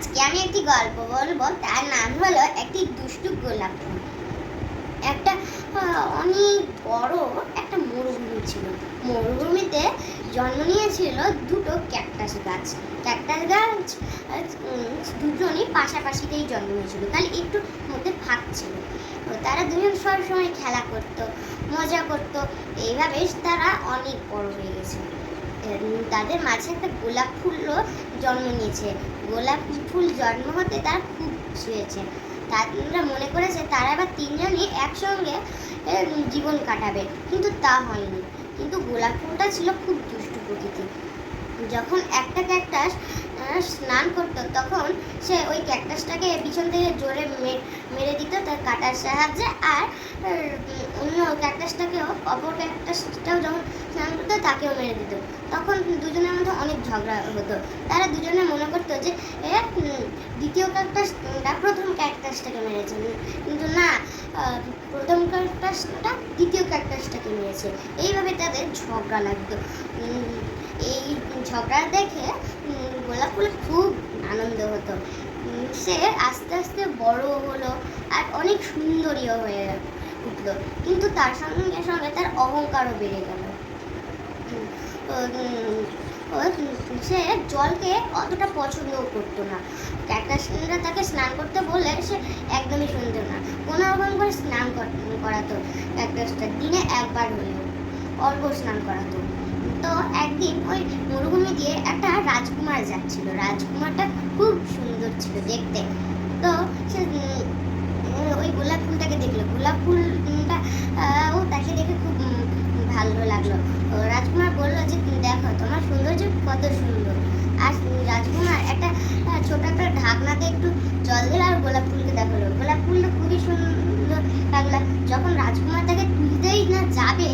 আজকে আমি একটি গল্প বলবো, তার নাম হলো একটি দুষ্টু গোলাপ ফুল। একটা অনেক বড় একটা মরুভূমি ছিল। মরুভূমিতে জন্ম নিয়েছিল দুটো ক্যাকটাস গাছ। ক্যাকটাস গাছ দুজনই পাশাপাশিতেই জন্ম নিয়েছিল, খালি একটু মধ্যে ফাঁক ছিল। তারা দুজন সবসময় খেলা করত, মজা করত। এইভাবে তারা অনেক বড় হয়ে গেছে। তাদের মাঝে একটা গোলাপ ফুলও জন্ম নিয়েছে। গোলাপ ফুল জন্ম হতে তারা খুব খুশি হয়েছে। তারা মনে করেছে তারা এবার তিনজনই একসঙ্গে জীবন কাটাবে, কিন্তু তা হয়নি। কিন্তু গোলাপ ফুলটা ছিল খুব দুষ্টু প্রকৃতির। যখন একটা ক্যাকটাস স্নান করত, তখন সে ওই ক্যাকটাসটাকে পিছন থেকে জোরে মেরে দিত তার কাটার সাহায্যে। আর অন্য ক্যাকটাসটাকেও, অপর ক্যাকটাসটাও যখন স্নান করতো তাকেও মেরে দিত। তখন দুজনের মধ্যে অনেক ঝগড়া হতো। তারা দুজনে মনে করতো যে দ্বিতীয় ক্যাকটাসটা প্রথম ক্যাকটাসটাকে মেরেছে, কিন্তু না, প্রথম ক্যাকটাসটা দ্বিতীয় ক্যাকটাসটাকে মেরেছে। এইভাবে তাদের ঝগড়া লাগতো। এই ঝগড়া দেখে গোলাপ ফুলের খুব আনন্দ হতো। সে আস্তে আস্তে বড় হলো আর অনেক সুন্দরীও হয়ে উঠলো, কিন্তু তার সঙ্গে সঙ্গে তার অহংকারও বেড়ে গেল। সে জলকে অতটা পছন্দও করতো না। ক্যাকটাসরা তাকে স্নান করতে বললে সে একদমই শুনতো না। কোনো রকম করে স্নান করাতো ক্যাকটাসটা, দিনে একবার হলেও অল্প স্নান করাতো। তো একদিন ওই মরুভূমি দিয়ে একটা রাজকুমার যাচ্ছিল। রাজকুমারটা খুব সুন্দর ছিল দেখতে। তো সে ওই গোলাপ ফুলটাকে দেখলো। গোলাপ ফুলটা ও তাকে দেখে খুব ভালো লাগলো। রাজকুমার বললো যে দেখো তোমার সৌন্দর্য কত সুন্দর। আর রাজকুমার একটা ছোট একটা ঢাকনাতে একটু জল দিল আর গোলাপ ফুলকে দেখালো। গোলাপ ফুলটা খুবই সুন্দর লাগলো। যখন রাজকুমার তাকে তুলতেই না যাবে,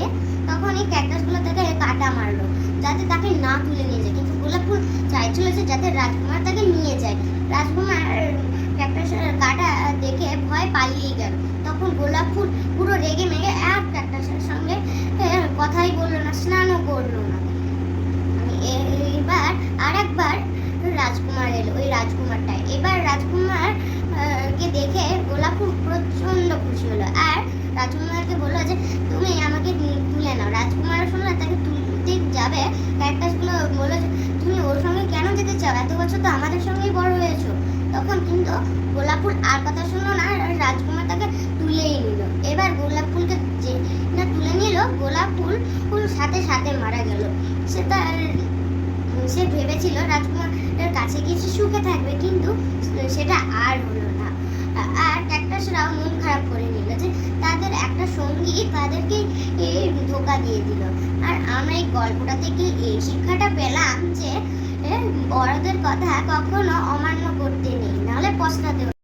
তখন এই ক্যাকটাসগুলো তাকে কাটা মারলো যাতে তাকে না তুলে নিয়ে যায়। কিন্তু গোলাপ ফুল চাইছিল যে যাতে রাজকুমার তাকে নিয়ে যায়। রাজকুমার ক্যাকটাসের কাটা দেখে ভয় পালিয়ে গেল। তখন গোলাপ ফুল পুরো রেগে মেগে এক ক্যাকটাসের সঙ্গে কথাই বললো না, স্নানও করলো না। এবার আর একবার রাজকুমার এলো, ওই রাজকুমারটা। এবার রাজকুমার কে দেখে গোলাপ ফুল প্রচন্ড খুশি হলো আর রাজকুমারকে বললো যে তুমি আমাকে তুলে নাও। রাজকুমার শুনলো তাকে তুলতে যাবে, ক্যাকটাসগুলো বললো যে তুমি ওর সঙ্গে কেন যেতে চাও, এত বছর তো আমাদের সঙ্গেই বড় হয়েছো। তখন কিন্তু গোলাপ ফুল আর কথা শুনলো না, রাজকুমার তাকে তুলেই নিল। এবার গোলাপ ফুলকে যে না তুলে নিল, গোলাপ ফুল সাথে সাথে মারা গেল। সে ভেবেছিল রাজকুমারের কাছে গিয়ে সে সুখে থাকবে, কিন্তু সেটা আর হলো না। আর ক্যাকটাসরাও মন খারাপ করে নিল যে তাদের একটা সঙ্গী তাদেরকে ধোঁকা দিয়ে দিল। আর আমরা এই গল্পটা থেকে এই শিক্ষাটা পেলাম যে বড়দের কথা কখনো অমান্য করতে নেই, নাহলে পস্তাতে